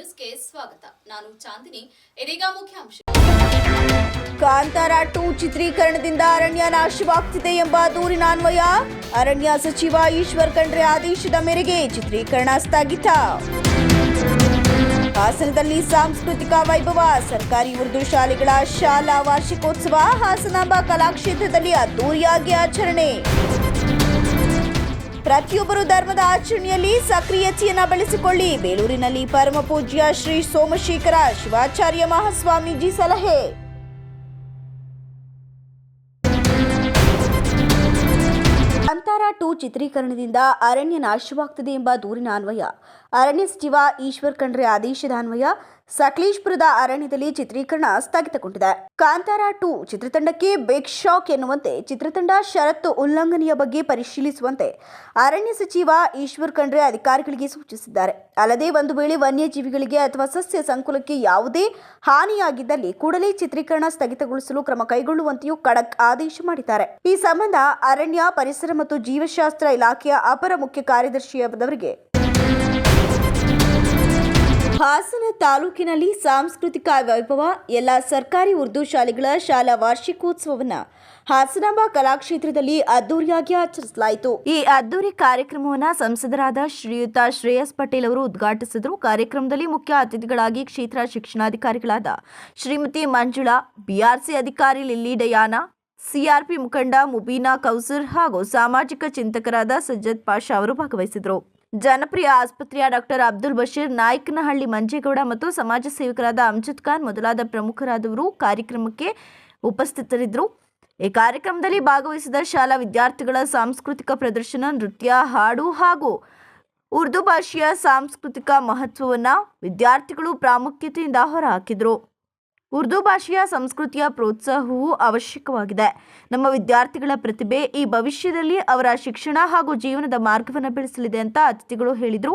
ನ್ಯೂಸ್ಗೆ ಸ್ವಾಗತ. ನಾನು ಚಾಂದಿನಿ. ಇದೀಗ ಮುಖ್ಯಾಂಶ. ಕಾಂತಾರ 2 ಚಿತ್ರೀಕರಣದಿಂದ ಅರಣ್ಯ ನಾಶವಾಗ್ತಿದೆ ಎಂಬ ದೂರಿನ ಅನ್ವಯ ಅರಣ್ಯ ಸಚಿವ ಈಶ್ವರ್ ಖಂಡ್ರೆ ಆದೇಶದ ಮೇರೆಗೆ ಚಿತ್ರೀಕರಣ ಸ್ಥಗಿತ. ಹಾಸನದಲ್ಲಿ ಸಾಂಸ್ಕೃತಿಕ ವೈಭವ, ಸರ್ಕಾರಿ ಉರ್ದು ಶಾಲೆಗಳ ಶಾಲಾ ವಾರ್ಷಿಕೋತ್ಸವ, ಹಾಸನಾಂಬ ಕಲಾಕ್ಷೇತ್ರದಲ್ಲಿ ಅದ್ದೂರಿಯಾಗಿ ಆಚರಣೆ. ಪ್ರತಿಯೊಬ್ಬರು ಧರ್ಮದ ಆಚರಣೆಯಲ್ಲಿ ಸಕ್ರಿಯತೆಯನ್ನು ಬೆಳೆಸಿಕೊಳ್ಳಿ, ಬೇಲೂರಿನಲ್ಲಿ ಪರಮ ಪೂಜ್ಯ ಶ್ರೀ ಸೋಮಶೇಖರ ಶಿವಾಚಾರ್ಯ ಮಹಾಸ್ವಾಮೀಜಿ ಸಲಹೆ. ಕಾಂತಾರ 2 ಚಿತ್ರೀಕರಣದಿಂದ ಅರಣ್ಯ ನಾಶವಾಗ್ತದೆ ಎಂಬ ದೂರಿನ ಅನ್ವಯ ಅರಣ್ಯ ಸಚಿವ ಈಶ್ವರ್ ಖಂಡ್ರೆ ಆದೇಶದ ಅನ್ವಯ ಸಕಲೇಶಪುರದ ಅರಣ್ಯದಲ್ಲಿ ಚಿತ್ರೀಕರಣ ಸ್ಥಗಿತಗೊಂಡಿದೆ. ಕಾಂತಾರ 2 ಚಿತ್ರತಂಡಕ್ಕೆ ಬಿಗ್ ಶಾಕ್ ಎನ್ನುವಂತೆ ಚಿತ್ರತಂಡ ಷರತ್ತು ಉಲ್ಲಂಘನೆಯ ಬಗ್ಗೆ ಪರಿಶೀಲಿಸುವಂತೆ ಅರಣ್ಯ ಸಚಿವ ಈಶ್ವರ್ ಖಂಡ್ರೆ ಅಧಿಕಾರಿಗಳಿಗೆ ಸೂಚಿಸಿದ್ದಾರೆ. ಅಲ್ಲದೆ ಒಂದು ವೇಳೆ ವನ್ಯಜೀವಿಗಳಿಗೆ ಅಥವಾ ಸಸ್ಯ ಸಂಕುಲಕ್ಕೆ ಯಾವುದೇ ಹಾನಿಯಾಗಿದ್ದಲ್ಲಿ ಕೂಡಲೇ ಚಿತ್ರೀಕರಣ ಸ್ಥಗಿತಗೊಳಿಸಲು ಕ್ರಮ ಕೈಗೊಳ್ಳುವಂತೆಯೂ ಖಡಕ್ ಆದೇಶ ಮಾಡಿದ್ದಾರೆ. ಈ ಸಂಬಂಧ ಅರಣ್ಯ, ಪರಿಸರ ಮತ್ತು ಜೀವಶಾಸ್ತ್ರ ಇಲಾಖೆಯ ಅಪರ ಮುಖ್ಯ ಕಾರ್ಯದರ್ಶಿಯವರಿಗೆ ಹಾಸನ ತಾಲೂಕಿನಲ್ಲಿ ಸಾಂಸ್ಕೃತಿಕ ವೈಭವ, ಎಲ್ಲ ಸರ್ಕಾರಿ ಉರ್ದು ಶಾಲೆಗಳ ಶಾಲಾ ವಾರ್ಷಿಕೋತ್ಸವವನ್ನು ಹಾಸನಾಂಬ ಕಲಾಕ್ಷೇತ್ರದಲ್ಲಿ ಅದ್ದೂರಿಯಾಗಿ ಆಚರಿಸಲಾಯಿತು. ಈ ಅದ್ದೂರಿ ಕಾರ್ಯಕ್ರಮವನ್ನು ಸಂಸದರಾದ ಶ್ರೀಯುತ ಶ್ರೇಯಸ್ ಪಟೇಲ್ ಅವರು ಉದ್ಘಾಟಿಸಿದರು. ಕಾರ್ಯಕ್ರಮದಲ್ಲಿ ಮುಖ್ಯ ಅತಿಥಿಗಳಾಗಿ ಕ್ಷೇತ್ರ ಶಿಕ್ಷಣಾಧಿಕಾರಿಗಳಾದ ಶ್ರೀಮತಿ ಮಂಜುಳಾ, ಬಿಆರ್ಸಿ ಅಧಿಕಾರಿ ಲಿಲ್ಲಿ ಡಯಾನಾ, ಸಿಆರ್ಪಿ ಮುಖಂಡ ಮುಬೀನಾ ಕೌಸರ್ ಹಾಗೂ ಸಾಮಾಜಿಕ ಚಿಂತಕರಾದ ಸಜ್ಜದ್ ಪಾಷಾ ಅವರು ಭಾಗವಹಿಸಿದರು. ಜನಪ್ರಿಯ ಆಸ್ಪತ್ರೆಯ ಡಾಕ್ಟರ್ ಅಬ್ದುಲ್ ಬಶೀರ್, ನಾಯಕನಹಳ್ಳಿ ಮಂಜೇಗೌಡ ಮತ್ತು ಸಮಾಜ ಸೇವಕರಾದ ಅಮ್ಜದ್ ಖಾನ್ ಮೊದಲಾದ ಪ್ರಮುಖರಾದವರು ಕಾರ್ಯಕ್ರಮಕ್ಕೆ ಉಪಸ್ಥಿತರಿದ್ದರು. ಈ ಕಾರ್ಯಕ್ರಮದಲ್ಲಿ ಭಾಗವಹಿಸಿದ ಶಾಲಾ ವಿದ್ಯಾರ್ಥಿಗಳ ಸಾಂಸ್ಕೃತಿಕ ಪ್ರದರ್ಶನ, ನೃತ್ಯ, ಹಾಡು ಹಾಗೂ ಉರ್ದು ಭಾಷೆಯ ಸಾಂಸ್ಕೃತಿಕ ಮಹತ್ವವನ್ನು ವಿದ್ಯಾರ್ಥಿಗಳು ಪ್ರಾಮುಖ್ಯತೆಯಿಂದ ಹೊರಹಾಕಿದರು. ಉರ್ದು ಭಾಷೆಯ ಸಂಸ್ಕೃತಿಯ ಪ್ರೋತ್ಸಾಹವು ಅವಶ್ಯಕವಾಗಿದೆ. ನಮ್ಮ ವಿದ್ಯಾರ್ಥಿಗಳ ಪ್ರತಿಭೆ ಈ ಭವಿಷ್ಯದಲ್ಲಿ ಅವರ ಶಿಕ್ಷಣ ಹಾಗೂ ಜೀವನದ ಮಾರ್ಗವನ್ನು ಬೆಳೆಸಲಿದೆ ಅಂತ ಅತಿಥಿಗಳು ಹೇಳಿದರು.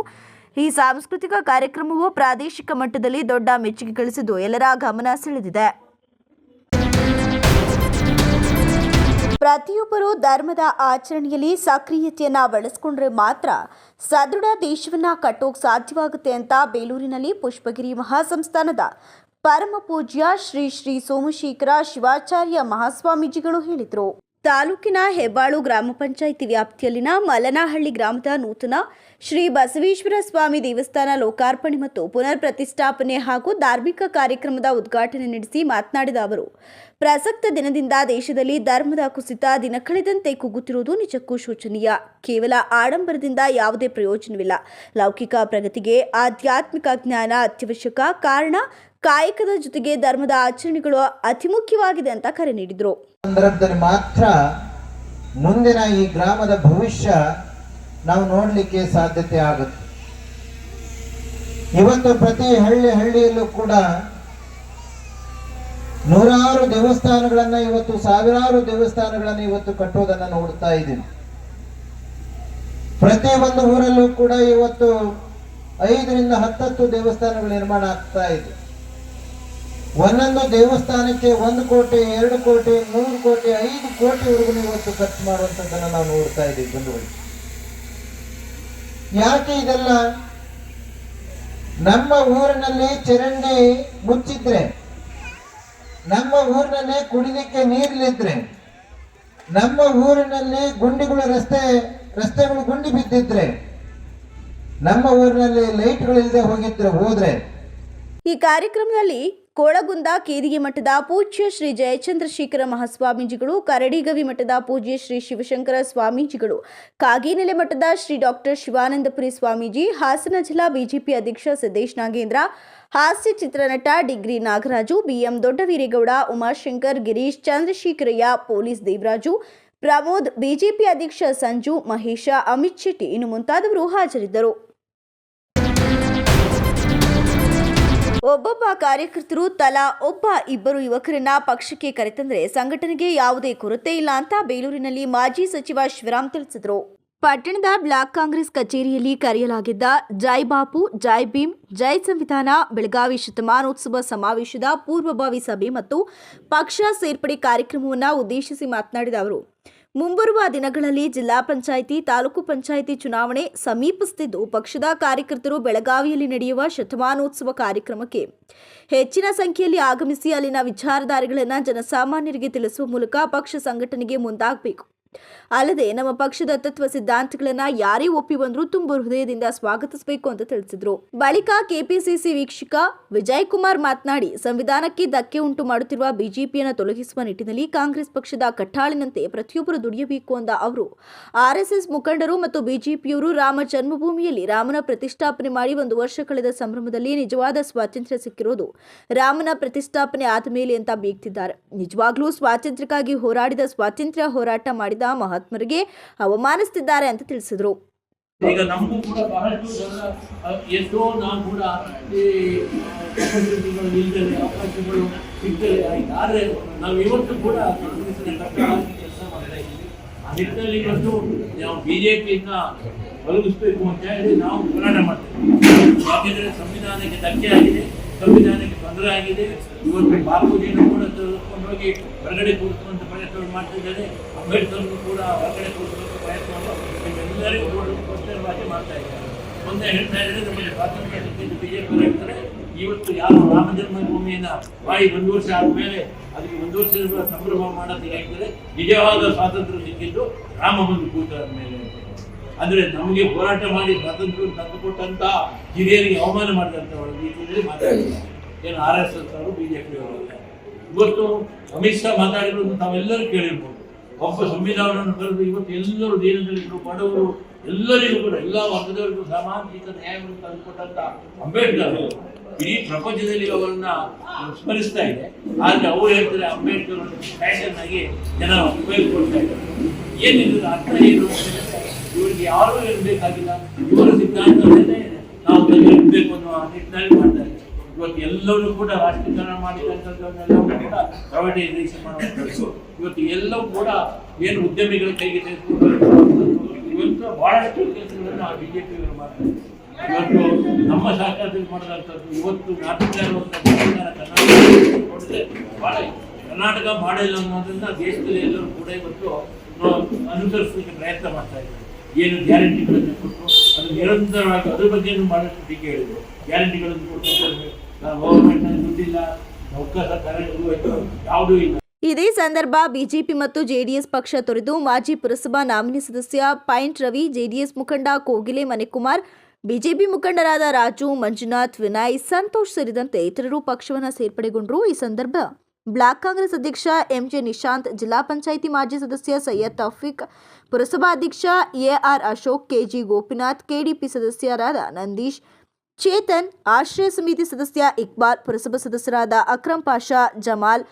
ಈ ಸಾಂಸ್ಕೃತಿಕ ಕಾರ್ಯಕ್ರಮವು ಪ್ರಾದೇಶಿಕ ಮಟ್ಟದಲ್ಲಿ ದೊಡ್ಡ ಮೆಚ್ಚುಗೆ ಗಳಿಸಿದ್ದು ಎಲ್ಲರ ಗಮನ ಸೆಳೆದಿದೆ. ಪ್ರತಿಯೊಬ್ಬರು ಧರ್ಮದ ಆಚರಣೆಯಲ್ಲಿ ಸಕ್ರಿಯತೆಯನ್ನು ಬೆಳೆಸಿಕೊಂಡ್ರೆ ಮಾತ್ರ ಸದೃಢ ದೇಶವನ್ನ ಕಟ್ಟೋಕೆ ಸಾಧ್ಯವಾಗುತ್ತೆ ಅಂತ ಬೇಲೂರಿನಲ್ಲಿ ಪುಷ್ಪಗಿರಿ ಮಹಾಸಂಸ್ಥಾನದ ಪರಮ ಪೂಜ್ಯ ಶ್ರೀ ಶ್ರೀ ಸೋಮಶೇಖರ ಶಿವಾಚಾರ್ಯ ಮಹಾಸ್ವಾಮೀಜಿಗಳು ಹೇಳಿದರು. ತಾಲೂಕಿನ ಹೆಬ್ಬಾಳು ಗ್ರಾಮ ಪಂಚಾಯಿತಿ ವ್ಯಾಪ್ತಿಯಲ್ಲಿನ ಮಲನಹಳ್ಳಿ ಗ್ರಾಮದ ನೂತನ ಶ್ರೀ ಬಸವೇಶ್ವರ ಸ್ವಾಮಿ ದೇವಸ್ಥಾನ ಲೋಕಾರ್ಪಣೆ ಮತ್ತು ಪುನರ್ ಪ್ರತಿಷ್ಠಾಪನೆ ಹಾಗೂ ಧಾರ್ಮಿಕ ಕಾರ್ಯಕ್ರಮದ ಉದ್ಘಾಟನೆ ನಡೆಸಿ ಮಾತನಾಡಿದ ಅವರು, ಪ್ರಸಕ್ತ ದಿನದಿಂದ ದೇಶದಲ್ಲಿ ಧರ್ಮದ ಕುಸಿತ ದಿನ ಕಳೆದಂತೆ ಕುಗ್ಗುತ್ತಿರುವುದು ನಿಜಕ್ಕೂ ಶೋಚನೀಯ. ಕೇವಲ ಆಡಂಬರದಿಂದ ಯಾವುದೇ ಪ್ರಯೋಜನವಿಲ್ಲ. ಲೌಕಿಕ ಪ್ರಗತಿಗೆ ಆಧ್ಯಾತ್ಮಿಕ ಜ್ಞಾನ ಅತ್ಯವಶ್ಯಕ. ಕಾರಣ, ಕಾಯಕದ ಜೊತೆಗೆ ಧರ್ಮದ ಆಚರಣೆಗಳು ಅತಿ ಮುಖ್ಯವಾಗಿದೆ ಅಂತ ಕರೆ ನೀಡಿದರು. ಸಂದರ್ಭದಲ್ಲಿ ಮಾತ್ರ ಮುಂದಿನ ಈ ಗ್ರಾಮದ ಭವಿಷ್ಯ ನಾವು ನೋಡಲಿಕ್ಕೆ ಸಾಧ್ಯತೆ ಆಗುತ್ತೆ. ಇವತ್ತು ಪ್ರತಿ ಹಳ್ಳಿಯಲ್ಲೂ ಕೂಡ ನೂರಾರು ದೇವಸ್ಥಾನಗಳನ್ನ, ಇವತ್ತು ಸಾವಿರಾರು ದೇವಸ್ಥಾನಗಳನ್ನ ಇವತ್ತು ಕಟ್ಟೋದನ್ನ ನೋಡ್ತಾ ಇದ್ದೀವಿ. ಪ್ರತಿ ಒಂದು ಊರಲ್ಲೂ ಕೂಡ ಇವತ್ತು 5 ರಿಂದ 10 ದೇವಸ್ಥಾನಗಳು ನಿರ್ಮಾಣ ಆಗ್ತಾ ಇದೆ. ಒಂದೊಂದು ದೇವಸ್ಥಾನಕ್ಕೆ 1 ಕೋಟಿ, 2 ಕೋಟಿ, 3 ಕೋಟಿ, 5 ಕೋಟಿವರೆಗೂ ಇವತ್ತು ಖರ್ಚು ಮಾಡುವಂಥದ್ದನ್ನು ನಾವು ನೋಡ್ತಾ ಇದ್ದೀವಿ ಬಂಧುಗಳು. ಯಾಕೆ ಇದೆಲ್ಲ? ನಮ್ಮ ಊರಿನಲ್ಲಿ ಚರಂಡಿ ಮುಚ್ಚಿದ್ರೆ, ನಮ್ಮ ಊರಿನಲ್ಲಿ ಕುಡಿಲಿಕ್ಕೆ ನೀರಿಲ್ಲಿದ್ರೆ, ನಮ್ಮ ಊರಿನಲ್ಲಿ ಗುಂಡಿಗಳು ರಸ್ತೆಗಳು ಗುಂಡಿ ಬಿದ್ದಿದ್ರೆ, ನಮ್ಮ ಊರಿನಲ್ಲಿ ಲೈಟ್ಗಳಿಲ್ಲದೆ ಹೋದ್ರೆ. ಈ ಕಾರ್ಯಕ್ರಮದಲ್ಲಿ ಕೋಳಗುಂದ ಕೇದಿಗೆ ಮಠದ ಪೂಜ್ಯ ಶ್ರೀ ಜಯಚಂದ್ರಶೇಖರ ಮಹಾಸ್ವಾಮೀಜಿಗಳು, ಕರಡಿಗವಿ ಮಠದ ಪೂಜ್ಯ ಶ್ರೀ ಶಿವಶಂಕರ ಸ್ವಾಮೀಜಿಗಳು, ಕಾಗಿನೆಲೆ ಮಠದ ಶ್ರೀ ಡಾಕ್ಟರ್ ಶಿವಾನಂದಪುರಿ ಸ್ವಾಮೀಜಿ, ಹಾಸನ ಜಿಲ್ಲಾ ಬಿಜೆಪಿ ಅಧ್ಯಕ್ಷ ಸಿದ್ದೇಶ್ ನಾಗೇಂದ್ರ, ಹಾಸ್ಯ ಚಿತ್ರನಟ degree Nagaraju, B M Doddaveeregowda, Umashankar, Girish, Chandrashekharaiah, police Devaraju, Pramod, BJP ಅಧ್ಯಕ್ಷ ಸಂಜು, ಮಹೇಶ, ಅಮಿತ್ ಶೆಟ್ಟಿ ಇನ್ನು ಮುಂತಾದವರು ಹಾಜರಿದ್ದರು. ಒಬ್ಬೊಬ್ಬ ಕಾರ್ಯಕರ್ತರು ತಲಾ ಒಬ್ಬ ಇಬ್ಬರು ಯುವಕರನ್ನ ಪಕ್ಷಕ್ಕೆ ಕರೆತಂದರೆ ಸಂಘಟನೆಗೆ ಯಾವುದೇ ಕೊರತೆ ಇಲ್ಲ ಅಂತ ಬೇಲೂರಿನಲ್ಲಿ ಮಾಜಿ ಸಚಿವ ಶಿವರಾಮ್ ತಿಳಿಸಿದರು. ಪಟ್ಟಣದ ಬ್ಲಾಕ್ ಕಾಂಗ್ರೆಸ್ ಕಚೇರಿಯಲ್ಲಿ ಕರೆಯಲಾಗಿದ್ದ ಜೈ ಬಾಪು, ಜೈ ಭೀಮ್, ಜೈ ಸಂವಿಧಾನ ಬೆಳಗಾವಿ ಶತಮಾನೋತ್ಸವ ಸಮಾವೇಶದ ಪೂರ್ವಭಾವಿ ಸಭೆ ಮತ್ತು ಪಕ್ಷ ಸೇರ್ಪಡೆ ಕಾರ್ಯಕ್ರಮವನ್ನು ಉದ್ದೇಶಿಸಿ ಮಾತನಾಡಿದ ಅವರು, ಮುಂಬರುವ ದಿನಗಳಲ್ಲಿ ಜಿಲ್ಲಾ ಪಂಚಾಯಿತಿ ತಾಲೂಕು ಪಂಚಾಯಿತಿ ಚುನಾವಣೆ ಸಮೀಪಿಸುತ್ತಿದ್ದು ಪಕ್ಷದ ಕಾರ್ಯಕರ್ತರು ಬೆಳಗಾವಿಯಲ್ಲಿ ನಡೆಯುವ ಶತಮಾನೋತ್ಸವ ಕಾರ್ಯಕ್ರಮಕ್ಕೆ ಹೆಚ್ಚಿನ ಸಂಖ್ಯೆಯಲ್ಲಿ ಆಗಮಿಸಿ ಅಲ್ಲಿನ ವಿಚಾರಧಾರೆಗಳನ್ನು ಜನಸಾಮಾನ್ಯರಿಗೆ ತಿಳಿಸುವ ಮೂಲಕ ಪಕ್ಷ ಸಂಘಟನೆಗೆ ಮುಂದಾಗಬೇಕು. ಅಲ್ಲದೆ ನಮ್ಮ ಪಕ್ಷದ ತತ್ವ ಸಿದ್ಧಾಂತಗಳನ್ನ ಯಾರೇ ಒಪ್ಪಿ ಬಂದರೂ ತುಂಬ ಹೃದಯದಿಂದ ಸ್ವಾಗತಿಸಬೇಕು ಅಂತ ತಿಳಿಸಿದ್ರು. ಬಳಿಕ ಕೆಪಿಸಿಸಿ ವೀಕ್ಷಕ ವಿಜಯ್ ಕುಮಾರ್ ಮಾತನಾಡಿ, ಸಂವಿಧಾನಕ್ಕೆ ಧಕ್ಕೆ ಉಂಟು ಮಾಡುತ್ತಿರುವ ಬಿಜೆಪಿಯನ್ನು ತೊಲಗಿಸುವ ನಿಟ್ಟಿನಲ್ಲಿ ಕಾಂಗ್ರೆಸ್ ಪಕ್ಷದ ಕಟ್ಟಾಳಿನಂತೆ ಪ್ರತಿಯೊಬ್ಬರು ದುಡಿಯಬೇಕು ಅಂದ ಅವರು, ಆರ್ಎಸ್ಎಸ್ ಮುಖಂಡರು ಮತ್ತು ಬಿಜೆಪಿಯವರು ರಾಮ ಜನ್ಮಭೂಮಿಯಲ್ಲಿ ರಾಮನ ಪ್ರತಿಷ್ಠಾಪನೆ ಮಾಡಿ 1 ವರ್ಷ ಕಳೆದ ಸಂಭ್ರಮದಲ್ಲಿ ನಿಜವಾದ ಸ್ವಾತಂತ್ರ್ಯ ಸಿಕ್ಕಿರೋದು ರಾಮನ ಪ್ರತಿಷ್ಠಾಪನೆ ಆದ ಮೇಲೆ ಅಂತ ಬೀಗ್ತಿದ್ದಾರೆ. ನಿಜವಾಗ್ಲೂ ಸ್ವಾತಂತ್ರ್ಯಕ್ಕಾಗಿ ಹೋರಾಡಿದ ಸ್ವಾತಂತ್ರ್ಯ ಹೋರಾಟ ಮಾಡಿದ ಮಹಾತ್ಮರಿಗೆ ಅವಮಾನಿಸುತ್ತಿದ್ದಾರೆ ಅಂತ ತಿಳಿಸಿದರು. ಈಗ ನಮಗೂ ಕೂಡ ಬಹಳಷ್ಟು ಜನ ಎಷ್ಟೋ ನಾವು ಕೂಡ ಈ ಅವಕಾಶಗಳು ಇಲ್ಲದೆ ಅವಕಾಶಗಳು ಸಿಗ್ತದೆ ಆಯ್ತು. ಆದರೆ ನಾವು ಇವತ್ತು ಕೂಡ ಕಾಂಗ್ರೆಸ್ನ ಕಟ್ಟಡವಾಗಿ ಕೆಲಸ ಮಾಡ್ತಾ ಇದ್ದೀವಿ. ಆ ನಿಟ್ಟಿನಲ್ಲಿ ಇವತ್ತು ನಾವು ಬಿಜೆಪಿಯಿಂದ ಒದಗಿಸ್ಬೇಕು ಅಂತ ಹೇಳಿ ನಾವು ಹೋರಾಟ ಮಾಡ್ತೇವೆ. ಯಾಕೆಂದರೆ ಸಂವಿಧಾನಕ್ಕೆ ಧಕ್ಕೆ ಆಗಿದೆ, ಸಂವಿಧಾನಕ್ಕೆ ತೊಂದರೆ ಆಗಿದೆ. ಇವತ್ತು ಬಾಪೂಜಿಯನ್ನು ಕೂಡ ತೆಗೆದುಕೊಂಡೋಗಿ ಹೊರಗಡೆ ಕೂರಿಸುವಂಥ ಪ್ರಯತ್ನಗಳು ಮಾಡ್ತಿದ್ದಾರೆ. ಅಂಬೇಡ್ಕರ್ನು ಕೂಡ ಹೊರಗಡೆ ಕೂರಿಸುವಂಥ ಪ್ರಯತ್ನವನ್ನು ಎಲ್ಲರಿಗೂ ಪ್ರೋತ್ಸಾಹವಾಗಿ ಮಾಡ್ತಾ ಇದ್ದಾರೆ. ಒಂದೇ ಹೇಳ್ತಾ ಇದ್ದಾರೆ, ನಮಗೆ ಸ್ವಾತಂತ್ರ್ಯ ಸಿಕ್ಕಿದ್ದು ಬಿಜೆಪಿ ಹೇಳ್ತಾರೆ. ಇವತ್ತು ಯಾವ ರಾಮ ಜನ್ಮಭೂಮಿಯನ್ನು ಮಾಡಿ 1 ವರ್ಷ ಆದಮೇಲೆ ಅದಕ್ಕೆ 1 ವರ್ಷದ ಸಂಭ್ರಮ ಮಾಡೋದು ಹೇಳ್ತಾರೆ. ನಿಜವಾದ ಸ್ವಾತಂತ್ರ್ಯ ಸಿಕ್ಕಿದ್ದು ರಾಮ ಬಂದು ಕೂತಾದ ಮೇಲೆ. ಅಂದರೆ ನಮಗೆ ಹೋರಾಟ ಮಾಡಿ ಸ್ವಾತಂತ್ರ್ಯ ತಂದುಕೊಟ್ಟಂತ ಹಿರಿಯರಿಗೆ ಅವಮಾನ ಮಾಡಿದಂಥ ರೀತಿಯಲ್ಲಿ ಮಾತಾಡಿದ್ದಾರೆ. ಏನು RSS ಅವರು ಬಿಜೆಪಿ ಅವರು ಇವತ್ತು ಅಮಿತ್ ಶಾ ಮಾತಾಡಿರೋದು ತಾವೆಲ್ಲರೂ ಕೇಳಿರ್ಬೋದು. ಒಬ್ಬ ಸಂವಿಧಾನವನ್ನು ಬರೆದು ಇವತ್ತು ಎಲ್ಲರೂ ದೀನದಲ್ಲಿದ್ದರು, ಬಡವರು ಎಲ್ಲರಿಗೂ ಕೂಡ ಎಲ್ಲ ವರ್ಗದವರಿಗೂ ಸಾಮಾಜಿಕ ನ್ಯಾಯವನ್ನು ತಂದುಕೊಟ್ಟಂತ ಅಂಬೇಡ್ಕರ್ ಇಡೀ ಪ್ರಪಂಚದಲ್ಲಿ ಅವರನ್ನ ಸ್ಮರಿಸ್ತಾ ಇದೆ. ಆದರೆ ಅವರು ಹೇಳ್ತಾರೆ ಅಂಬೇಡ್ಕರ್ ಫ್ಯಾಷನ್ ಆಗಿ ಜನ ಉಪಯೋಗಿಸ್ಕೊಳ್ತಾ ಇದ್ದಾರೆ. ಏನಿಲ್ಲ ಅರ್ಥ ಏನು ಅಂತ ಇವರಿಗೆ ಯಾರೂ ಇರಬೇಕಾಗಿಲ್ಲ. ಇವರ ಸಿದ್ಧಾಂತವನ್ನೇ ನಾವು ಇರಬೇಕು ಅನ್ನೋ ನಿಟ್ಟಿನಲ್ಲಿ ಮಾಡ್ತಾ ಇದ್ದಾರೆ. ಇವತ್ತು ಎಲ್ಲರೂ ಕೂಡ ರಾಷ್ಟ್ರೀಕರಣ ಮಾಡಿದಂಥದ್ದನ್ನೆಲ್ಲವೂ ಕೂಡ ಪ್ರೈವೇಟೈಸೇಷನ್ ಮಾಡುವಂಥದ್ದು. ಇವತ್ತು ಎಲ್ಲವೂ ಕೂಡ ಏನು ಉದ್ಯಮಿಗಳ ಕೈಗೆ ತೆಗೆದುಕೊಂಡು ಇವತ್ತು ಬಹಳಷ್ಟು ಕೆಲಸಗಳನ್ನು ಬಿಜೆಪಿಯವರು ಮಾಡ್ತಾರೆ. ಇವತ್ತು ನಮ್ಮ ಸರ್ಕಾರದಲ್ಲಿ ಮಾಡಿದಂಥದ್ದು ಇವತ್ತು ನಾಟಕ ನೋಡಿದ್ರೆ ಬಹಳ ಕರ್ನಾಟಕ ಮಾಡೆಲ್ ಅನ್ನೋದನ್ನ ದೇಶದಲ್ಲಿ ಎಲ್ಲರೂ ಕೂಡ ಇವತ್ತು ಅನುಸರಿಸಲಿಕ್ಕೆ ಪ್ರಯತ್ನ ಮಾಡ್ತಾ ಇದ್ದಾರೆ. ಏನು ಗ್ಯಾರಂಟಿಗಳನ್ನು ಕೊಟ್ಟು ಅದು ನಿರಂತರವಾಗಿ ಅದ್ರ ಬಗ್ಗೆ ಬಹಳಷ್ಟು ಟೀಕೆ ಹೇಳಿದರು. ಗ್ಯಾರಂಟಿಗಳನ್ನು ಕೊಟ್ಟು ಗವರ್ಮೆಂಟ್ನಲ್ಲಿ ದುಡ್ಡಿಲ್ಲ, ನೌಕರ ಯಾವುದೂ ಇಲ್ಲ. ಇದೇ ಸಂದರ್ಭ ಬಿಜೆಪಿ ಮತ್ತು ಜೆಡಿಎಸ್ ಪಕ್ಷ ತೊರೆದು ಮಾಜಿ ಪುರಸಭಾ ನಾಮಿನಿ ಸದಸ್ಯ ಪೈಂಟ್ ರವಿ, ಜೆಡಿಎಸ್ ಮುಖಂಡ ಕೋಗಿಲೆ ಮನೆಕುಮಾರ್, ಬಿಜೆಪಿ ಮುಖಂಡರಾದ ರಾಜು, ಮಂಜುನಾಥ್, ವಿನಯ್, ಸಂತೋಷ್ ಸೇರಿದಂತೆ ಇತರರು ಪಕ್ಷವನ್ನು ಸೇರ್ಪಡೆಗೊಂಡರು. ಈ ಸಂದರ್ಭ ಬ್ಲಾಕ್ ಕಾಂಗ್ರೆಸ್ ಅಧ್ಯಕ್ಷ ಎಂಜೆ ನಿಶಾಂತ್, ಜಿಲ್ಲಾ ಪಂಚಾಯಿತಿ ಮಾಜಿ ಸದಸ್ಯ ಸೈಯದ್ ತೌಫಿಕ್, ಪುರಸಭಾಧ್ಯಕ್ಷ A R Ashok, K G Gopinath, KDP ಸದಸ್ಯರಾದ ನಂದೀಶ್, ಚೇತನ್, ಆಶ್ರಯ ಸಮಿತಿ ಸದಸ್ಯ ಇಕ್ಬಾಲ್, ಪುರಸಭಾ ಸದಸ್ಯರಾದ ಅಕ್ರಂ ಪಾಷಾ, ಜಮಾಲ್,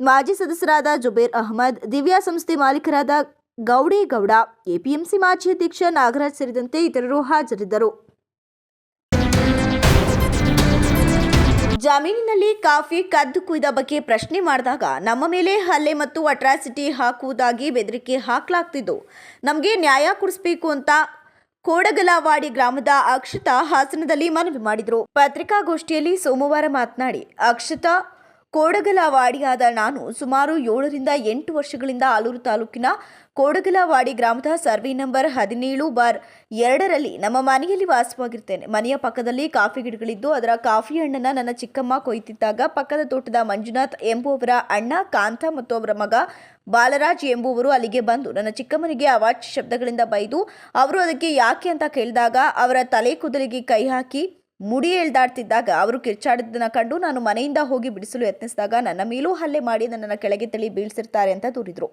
ಮಾಜಿ ಸದಸ್ಯರಾದ ಜುಬೇರ್ ಅಹಮದ್, ದಿವ್ಯಾ ಸಂಸ್ಥೆ ಮಾಲೀಕರಾದ ಗೌಡೇಗೌಡ, ಎಪಿಎಂಸಿ ಮಾಜಿ ಅಧ್ಯಕ್ಷ ನಾಗರಾಜ್ ಸೇರಿದಂತೆ ಇತರರು ಹಾಜರಿದ್ದರು. ಜಮೀನಿನಲ್ಲಿ ಕಾಫಿ ಕದ್ದು ಕುಯ್ದ ಬಗ್ಗೆ ಪ್ರಶ್ನೆ ಮಾಡಿದಾಗ ನಮ್ಮ ಮೇಲೆ ಹಲ್ಲೆ ಮತ್ತು ಅಟ್ರಾಸಿಟಿ ಹಾಕುವುದಾಗಿ ಬೆದರಿಕೆ ಹಾಕಲಾಗ್ತಿದ್ದು, ನಮಗೆ ನ್ಯಾಯ ಕೊಡಿಸಬೇಕು ಅಂತ ಕೋಡಗಲವಾಡಿ ಗ್ರಾಮದ ಅಕ್ಷತಾ ಹಾಸನದಲ್ಲಿ ಮನವಿ ಮಾಡಿದರು. ಪತ್ರಿಕಾಗೋಷ್ಠಿಯಲ್ಲಿ ಸೋಮವಾರ ಮಾತನಾಡಿ, ಅಕ್ಷತಾ, ಕೋಡಗಲವಾಡಿಯಾದ ನಾನು ಸುಮಾರು 7 ರಿಂದ 8 ವರ್ಷಗಳಿಂದ ಆಲೂರು ತಾಲೂಕಿನ ಕೋಡಗಲವಾಡಿ ಗ್ರಾಮದ ಸರ್ವೆ ನಂಬರ್ 17/2ರಲ್ಲಿ ನಮ್ಮ ಮನೆಯಲ್ಲಿ ವಾಸವಾಗಿರ್ತೇನೆ. ಮನೆಯ ಪಕ್ಕದಲ್ಲಿ ಕಾಫಿ ಗಿಡಗಳಿದ್ದು ಅದರ ಕಾಫಿ ಹಣ್ಣನ್ನು ನನ್ನ ಚಿಕ್ಕಮ್ಮ ಕೊಯ್ತಿದ್ದಾಗ ಪಕ್ಕದ ತೋಟದ ಮಂಜುನಾಥ್ ಎಂಬುವವರ ಅಣ್ಣ ಕಾಂತ ಮತ್ತು ಅವರ ಮಗ ಬಾಲರಾಜ್ ಎಂಬುವರು ಅಲ್ಲಿಗೆ ಬಂದು ನನ್ನ ಚಿಕ್ಕಮ್ಮನಿಗೆ ಅವಾಚ್ಯ ಶಬ್ದಗಳಿಂದ ಬೈದು ಅವರು ಅದಕ್ಕೆ ಯಾಕೆ ಅಂತ ಕೇಳಿದಾಗ ಅವರ ತಲೆ ಕೂದಲಿಗೆ ಕೈ ಹಾಕಿ ಮುಡಿ ಎಳ್ದಾಡ್ತಿದ್ದಾಗ ಅವರು ಕಿರ್ಚಾಡಿದ್ದನ್ನು ಕಂಡು ನಾನು ಮನೆಯಿಂದ ಹೋಗಿ ಬಿಡಿಸಲು ಯತ್ನಿಸಿದಾಗ ನನ್ನ ಮೇಲೂ ಹಲ್ಲೆ ಮಾಡಿ ನನ್ನನ್ನು ಕೆಳಗೆ ತಳ್ಳಿ ಬೀಳ್ಸಿರ್ತಾರೆ ಅಂತ ದೂರಿದರು.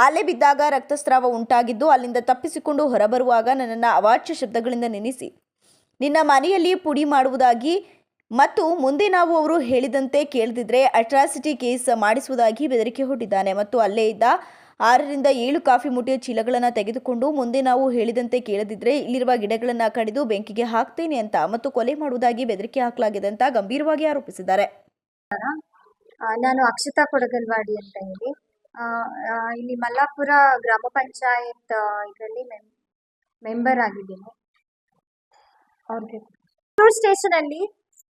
ಅಲ್ಲೇ ಬಿದ್ದಾಗ ರಕ್ತಸ್ರಾವ ಉಂಟಾಗಿದ್ದು ಅಲ್ಲಿಂದ ತಪ್ಪಿಸಿಕೊಂಡು ಹೊರಬರುವಾಗ ನನ್ನನ್ನು ಅವಾಚ್ಯ ಶಬ್ದಗಳಿಂದ ನೆನೆಸಿ ನಿನ್ನ ಮನೆಯಲ್ಲಿ ಪುಡಿ ಮಾಡುವುದಾಗಿ ಮತ್ತು ಮುಂದೆ ನಾವು ಅವರು ಹೇಳಿದಂತೆ ಕೇಳದಿದ್ರೆ ಅಟ್ರಾಸಿಟಿ ಕೇಸ್ ಮಾಡಿಸುವುದಾಗಿ ಬೆದರಿಕೆ ಹೊಟ್ಟಿದ್ದಾನೆ ಮತ್ತು ಅಲ್ಲೇ ಇದ್ದ 6 ರಿಂದ 7 ಕಾಫಿ ಮುಟ್ಟಿಯ ಚೀಲಗಳನ್ನು ತೆಗೆದುಕೊಂಡು ಮುಂದೆ ನಾವು ಹೇಳಿದಂತೆ ಕೇಳದಿದ್ರೆ ಇಲ್ಲಿರುವ ಗಿಡಗಳನ್ನು ಕಡಿದು ಬೆಂಕಿಗೆ ಹಾಕ್ತೇನೆ ಅಂತ ಮತ್ತು ಕೊಲೆ ಮಾಡುವುದಾಗಿ ಬೆದರಿಕೆ ಹಾಕಲಾಗಿದೆ ಅಂತ ಗಂಭೀರವಾಗಿ ಆರೋಪಿಸಿದ್ದಾರೆ. ನಾನು ಅಕ್ಷತಾ ಕೊಡಗಲ್ವಾಡಿ ಅಂತ ಹೇಳಿ ಇಲ್ಲಿ ಮಲ್ಲಾಪುರ ಗ್ರಾಮ ಪಂಚಾಯತ್ ಇದರಲ್ಲಿ ಮೆಂಬರ್ ಆಗಿದ್ದೀನಿ. ಅವ್ರಿಗೆ ಸ್ಟೇಷನ್ ಅಲ್ಲಿ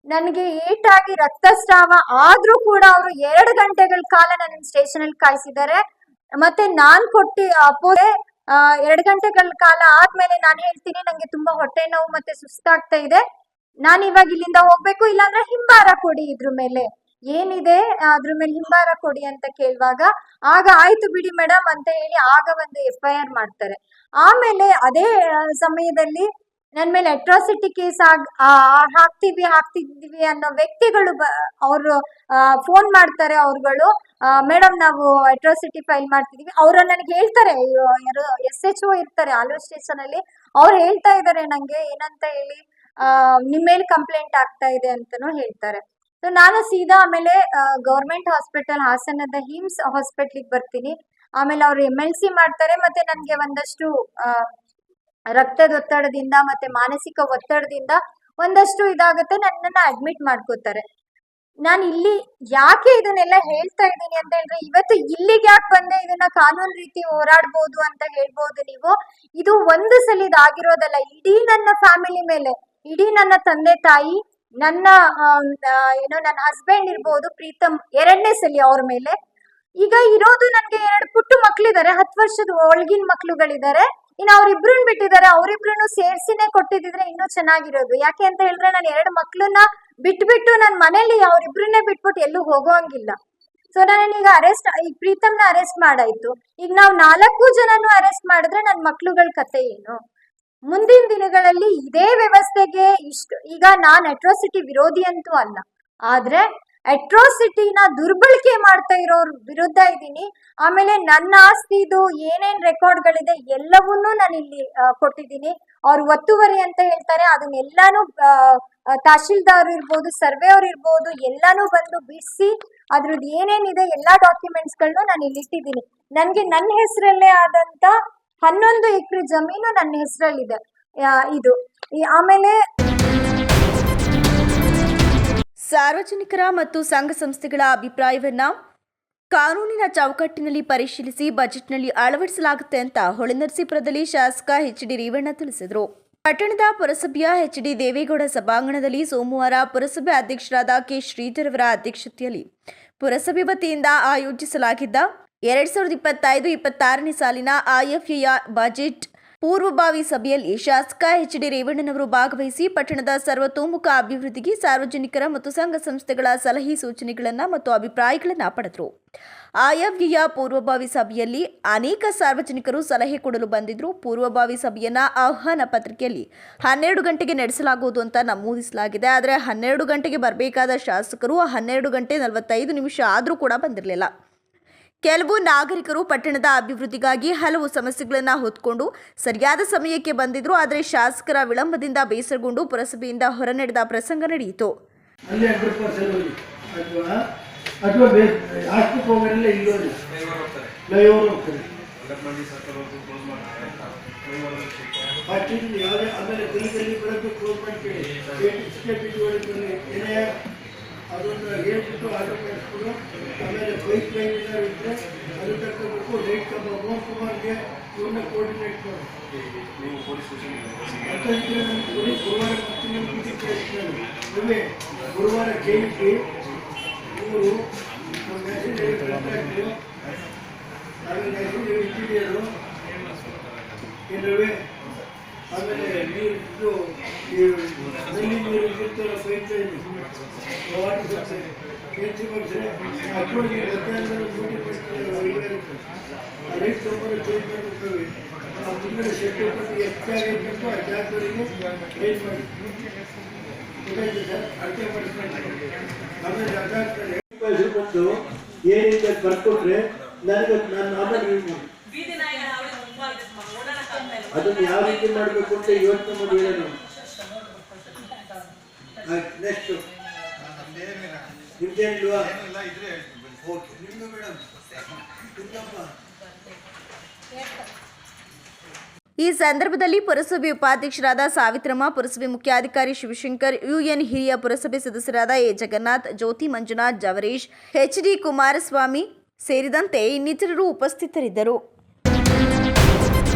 ನನಗೆ ಏಟಾಗಿ ರಕ್ತಸ್ರಾವ ಆದ್ರೂ ಕೂಡ ಅವರು 2 ಗಂಟೆಗಳ ಕಾಲ ನನ್ನ ಸ್ಟೇಷನ್ ಅಲ್ಲಿ ಕಾಯಿಸಿದ್ದಾರೆ. ಮತ್ತೆ ನಾನ್ ಕೊಟ್ಟಿ ಅಪೋದೆ 2 ಗಂಟೆಗಳ ಕಾಲ ಆದ್ಮೇಲೆ ನಾನು ಹೇಳ್ತೀನಿ ನಂಗೆ ತುಂಬಾ ಹೊಟ್ಟೆ ನೋವು ಮತ್ತೆ ಸುಸ್ತಾಗ್ತಾ ಇದೆ, ನಾನು ಇವಾಗ ಇಲ್ಲಿಂದ ಹೋಗ್ಬೇಕು, ಇಲ್ಲಾಂದ್ರೆ ಹಿಂಬಾರ ಕೊಡಿ, ಇದ್ರ ಮೇಲೆ ಏನಿದೆ ಅದ್ರ ಮೇಲೆ ಹಿಂಬಾರ ಕೊಡಿ ಅಂತ ಕೇಳುವಾಗ ಆಗ ಆಯ್ತು ಬಿಡಿ ಮೇಡಮ್ ಅಂತ ಹೇಳಿ ಆಗ ಒಂದು FIR ಮಾಡ್ತಾರೆ. ಆಮೇಲೆ ಅದೇ ಸಮಯದಲ್ಲಿ ನನ್ ಮೇಲೆ ಅಟ್ರಾಸಿಟಿ ಕೇಸ್ ಹಾಕ್ತಿದೀವಿ ಅನ್ನೋ ವ್ಯಕ್ತಿಗಳು ಅವರು ಫೋನ್ ಮಾಡ್ತಾರೆ. ಅವ್ರುಗಳು ಮೇಡಮ್ ನಾವು ಅಟ್ರಾಸಿಟಿ ಫೈಲ್ ಮಾಡ್ತಿದೀವಿ, ಅವ್ರು ನನಗೆ ಹೇಳ್ತಾರೆ, ಯಾರು SHO ಇರ್ತಾರೆ ಆಲೂರು ಸ್ಟೇಷನ್ ಅಲ್ಲಿ, ಅವ್ರು ಹೇಳ್ತಾ ಇದಾರೆ ನಂಗೆ ಏನಂತ ಹೇಳಿ ನಿಮ್ ಮೇಲೆ ಕಂಪ್ಲೇಂಟ್ ಆಗ್ತಾ ಇದೆ ಅಂತಾನು ಹೇಳ್ತಾರೆ. ಸೊ ನಾನು ಸೀದಾ ಆಮೇಲೆ ಗೌರ್ಮೆಂಟ್ ಹಾಸ್ಪಿಟಲ್ ಹಾಸನದ ಹಿಮ್ಸ್ ಹಾಸ್ಪಿಟ್ಲಿಗೆ ಬರ್ತೀನಿ. ಆಮೇಲೆ ಅವ್ರು MLC ಮಾಡ್ತಾರೆ, ಮತ್ತೆ ನನ್ಗೆ ಒಂದಷ್ಟು ರಕ್ತದ ಒತ್ತಡದಿಂದ ಮತ್ತೆ ಮಾನಸಿಕ ಒತ್ತಡದಿಂದ ಒಂದಷ್ಟು ಇದಾಗುತ್ತೆ, ನನ್ನನ್ನ ಅಡ್ಮಿಟ್ ಮಾಡ್ಕೋತಾರೆ. ನಾನು ಇಲ್ಲಿ ಯಾಕೆ ಇದನ್ನೆಲ್ಲ ಹೇಳ್ತಾ ಇದ್ದೀನಿ ಅಂತ ಹೇಳಿದ್ರೆ, ಇವತ್ತು ಇಲ್ಲಿಗೆ ಯಾಕೆ ಬಂದೆ, ಇದನ್ನ ಕಾನೂನು ರೀತಿ ಹೋರಾಡ್ಬೋದು ಅಂತ ಹೇಳ್ಬೋದು ನೀವು. ಇದು ಒಂದು ಸಲ ಇದಾಗಿರೋದಲ್ಲ, ಇಡೀ ನನ್ನ ಫ್ಯಾಮಿಲಿ ಮೇಲೆ, ಇಡೀ ನನ್ನ ತಂದೆ ತಾಯಿ, ನನ್ನ ನನ್ನ ಹಸ್ಬೆಂಡ್ ಇರ್ಬೋದು ಪ್ರೀತಮ್, 2ನೇ ಸಲ ಅವ್ರ ಮೇಲೆ. ಈಗ ಇರೋದು ನನ್ಗೆ 2 ಪುಟ್ಟು ಮಕ್ಳಿದ್ದಾರೆ, 10 ವರ್ಷದ ಒಳಗಿನ ಮಕ್ಳುಗಳಿದ್ದಾರೆ. ಇನ್ನು ಅವ್ರಿಬ್ರನ್ನ ಬಿಟ್ಟಿದ್ದಾರೆ, ಅವ್ರಿಬ್ರು ಸೇರ್ಸಿನೇ ಕೊಟ್ಟಿದ್ರೆ ಇನ್ನೂ ಚೆನ್ನಾಗಿರೋದು. ಯಾಕೆ ಅಂತ ಹೇಳಿದ್ರೆ ನಾನು 2 ಮಕ್ಳನ್ನ ಬಿಟ್ಬಿಟ್ಟು ನನ್ನ ಮನೇಲಿ ಅವ್ರಿಬ್ರನ್ನೇ ಬಿಟ್ಬಿಟ್ಟು ಎಲ್ಲೂ ಹೋಗೋಂಗಿಲ್ಲ. ಸೊ ನಾನೀಗ ಈಗ ಪ್ರೀತಮ್ನ ಅರೆಸ್ಟ್ ಮಾಡಾಯ್ತು, ಈಗ ನಾವು 4 ಜನನು ಅರೆಸ್ಟ್ ಮಾಡಿದ್ರೆ ನನ್ನ ಮಕ್ಳುಗಳ ಕತೆ ಏನು? ಮುಂದಿನ ದಿನಗಳಲ್ಲಿ ಇದೇ ವ್ಯವಸ್ಥೆಗೆ ಈಗ ನಾನ್ ಅಟ್ರಾಸಿಟಿ ವಿರೋಧಿ ಅಂತೂ ಅಲ್ಲ, ಆದ್ರೆ ಅಟ್ರಾಸಿಟಿನ ದುರ್ಬಳಕೆ ಮಾಡ್ತಾ ಇರೋರ್ ವಿರುದ್ಧ ಇದ್ದೀನಿ. ಆಮೇಲೆ ನನ್ನ ಆಸ್ತಿದು ಏನೇನ್ ರೆಕಾರ್ಡ್ಗಳಿದೆ ಎಲ್ಲವನ್ನೂ ನಾನು ಇಲ್ಲಿ ಕೊಟ್ಟಿದ್ದೀನಿ. ಅವ್ರು ಒತ್ತುವರಿ ಅಂತ ಹೇಳ್ತಾರೆ, ಅದನ್ನೆಲ್ಲಾನು ತಹಶೀಲ್ದಾರ್ ಇರ್ಬೋದು, ಸರ್ವೆ ಅವ್ರು ಇರ್ಬೋದು, ಎಲ್ಲಾನು ಬಂದು ಬಿಡಿಸಿ ಅದ್ರದ್ದು ಏನೇನಿದೆ ಎಲ್ಲಾ ಡಾಕ್ಯುಮೆಂಟ್ಸ್ ಗಳನ್ನೂ ನಾನು ಇಲ್ಲಿ ಇಟ್ಟಿದ್ದೀನಿ. ನನ್ಗೆ ನನ್ನ ಹೆಸರಲ್ಲೇ ಆದಂತ 11 ಎಕರೆ ಜಮೀನು ನನ್ನ ಹೆಸರಲ್ಲಿದೆ. ಇದು ಆಮೇಲೆ ಸಾರ್ವಜನಿಕರ ಮತ್ತು ಸಂಘ ಸಂಸ್ಥೆಗಳ ಅಭಿಪ್ರಾಯವನ್ನ ಕಾನೂನಿನ ಚೌಕಟ್ಟಿನಲ್ಲಿ ಪರಿಶೀಲಿಸಿ ಬಜೆಟ್ನಲ್ಲಿ ಅಳವಡಿಸಲಾಗುತ್ತೆ ಅಂತ ಹೊಳೆನರಸೀಪುರದಲ್ಲಿ ಶಾಸಕ HD ರೇವಣ್ಣ ತಿಳಿಸಿದರು. ಪಟ್ಟಣದ ಪುರಸಭೆಯ HD ದೇವೇಗೌಡ ಸಭಾಂಗಣದಲ್ಲಿ ಸೋಮವಾರ ಪುರಸಭೆ ಅಧ್ಯಕ್ಷರಾದ K. ಶ್ರೀಧರ್ ಅವರ ಅಧ್ಯಕ್ಷತೆಯಲ್ಲಿ ಪುರಸಭೆ ವತಿಯಿಂದ ಆಯೋಜಿಸಲಾಗಿದ್ದ 2025-26ನೇ ಸಾಲಿನ IFAಯ ಬಜೆಟ್ ಪೂರ್ವಭಾವಿ ಸಭೆಯಲ್ಲಿ ಶಾಸಕ HD ರೇವಣ್ಣನವರು ಭಾಗವಹಿಸಿ ಪಟ್ಟಣದ ಸರ್ವತೋಮುಖ ಅಭಿವೃದ್ಧಿಗೆ ಸಾರ್ವಜನಿಕರ ಮತ್ತು ಸಂಘ ಸಂಸ್ಥೆಗಳ ಸಲಹೆ ಸೂಚನೆಗಳನ್ನು ಮತ್ತು ಅಭಿಪ್ರಾಯಗಳನ್ನು ಪಡೆದರು. IFAಯ ಪೂರ್ವಭಾವಿ ಸಭೆಯಲ್ಲಿ ಅನೇಕ ಸಾರ್ವಜನಿಕರು ಸಲಹೆ ಕೊಡಲು ಬಂದಿದ್ರು. ಪೂರ್ವಭಾವಿ ಸಭೆಯನ್ನ ಆಹ್ವಾನ ಪತ್ರಿಕೆಯಲ್ಲಿ 12 ಗಂಟೆಗೆ ನಡೆಸಲಾಗುವುದು ಅಂತ ನಮೂದಿಸಲಾಗಿದೆ. ಆದರೆ 12 ಗಂಟೆಗೆ ಬರಬೇಕಾದ ಶಾಸಕರು 12 ಗಂಟೆ 45 ನಿಮಿಷ ಆದರೂ ಕೂಡ ಬಂದಿರಲಿಲ್ಲ. ಕೆಲವು ನಾಗರಿಕರು ಪಟ್ಟಣದ ಅಭಿವೃದ್ಧಿಗಾಗಿ ಹಲವು ಸಮಸ್ಯೆಗಳನ್ನು ಹೊತ್ತುಕೊಂಡು ಸರಿಯಾದ ಸಮಯಕ್ಕೆ ಬಂದಿದ್ರು. ಆದರೆ ಶಾಸಕರ ವಿಳಂಬದಿಂದ ಬೇಸರಗೊಂಡು ಪುರಸಭೆಯಿಂದ ಹೊರನಡೆದ ಪ್ರಸಂಗ ನಡೆಯಿತು. ಅದನ್ನು ಹೇಳ್ಬಿಟ್ಟು ಆರ್ಡರ್ ಮಾಡಿಸ್ಬಿಡು. ಆಮೇಲೆ ಪೈಪ್ ಲೈನ್ ಇದ್ದರೆ ಅದು ತಗೋಬೇಕು. ಲೈಟ್ ಕಂಬ ಮೋಹನ್ ಕುಮಾರ್ಗೆ ಇವನ್ನ ಕೋರ್ಡಿನೇಟ್ ಮಾಡು. ಗುರುವಾರ ಗುರುವಾರ ಕೇಳಿಸಿ ಇವರು ಆಮೇಲೆ ಇಂಜಿನಿಯರು ಏನವೇ, ಆಮೇಲೆ ನೀರು ನಲ್ಲಿ ನೀರು ಇರ್ತಾರ ಪೈಪ್ ಲೈನ್ ವಾಟರ್ ಸಪ್ಲೈ ಹೆಚ್ಚು ಬರ್ತಾರೆ. ಅಕ್ಟೋಬರ್ ರೈಟ್ ಕಂಪನಿ ಚೇಂಜ್ ಮಾಡಿರ್ತೇವೆ. ಆ ಮುಂದಿನ ಶೆಟ್ಟಿ ಪಟ್ಟಿ ಹೆಚ್ಚಾಗಿರ್ಬೇಕು, ಆ ಜಾಗಗಳಿಗೆ ರೈಟ್ ಮಾಡಿ ಗೊತ್ತಾಯ್ತು ಸರ್, ಅಳತೆ ಮಾಡಿಸ್ಕೊಂಡು ಆಮೇಲೆ ಅದಾಗ್ತಾರೆ ಬಂದು ಏನಿದೆ ಬರ್ಕೊಟ್ರೆ ನನಗೆ ನಾನು ಆಮೇಲೆ ಯೂಸ್ ಮಾಡಿ ಅದನ್ನು ಯಾವ ರೀತಿ ಮಾಡಬೇಕು ಅಂತ ಯೋಚನೆ ಮಾಡಿ ಹೇಳೋಣ. ನೆಕ್ಸ್ಟ್ ನಿಮ್ದೇನಿಲ್ವಾ? ಓಕೆ ನಿಮ್ದು ಮೇಡಮ್ ಈ ಸಂದರ್ಭದಲ್ಲಿ ಪುರಸಭೆ ಉಪಾಧ್ಯಕ್ಷರಾದ ಸಾವಿತ್ರಮ್ಮ, ಪುರಸಭೆ ಮುಖ್ಯಾಧಿಕಾರಿ ಶಿವಶಂಕರ್, UN ಹಿರಿಯ ಪುರಸಭೆ ಸದಸ್ಯರಾದ A. Jagannath, Jyothi Manjunath, ಜವರೇಶ್, HD Kumaraswamy ಸೇರಿದಂತೆ ಇನ್ನಿತರರು ಉಪಸ್ಥಿತರಿದ್ದರು.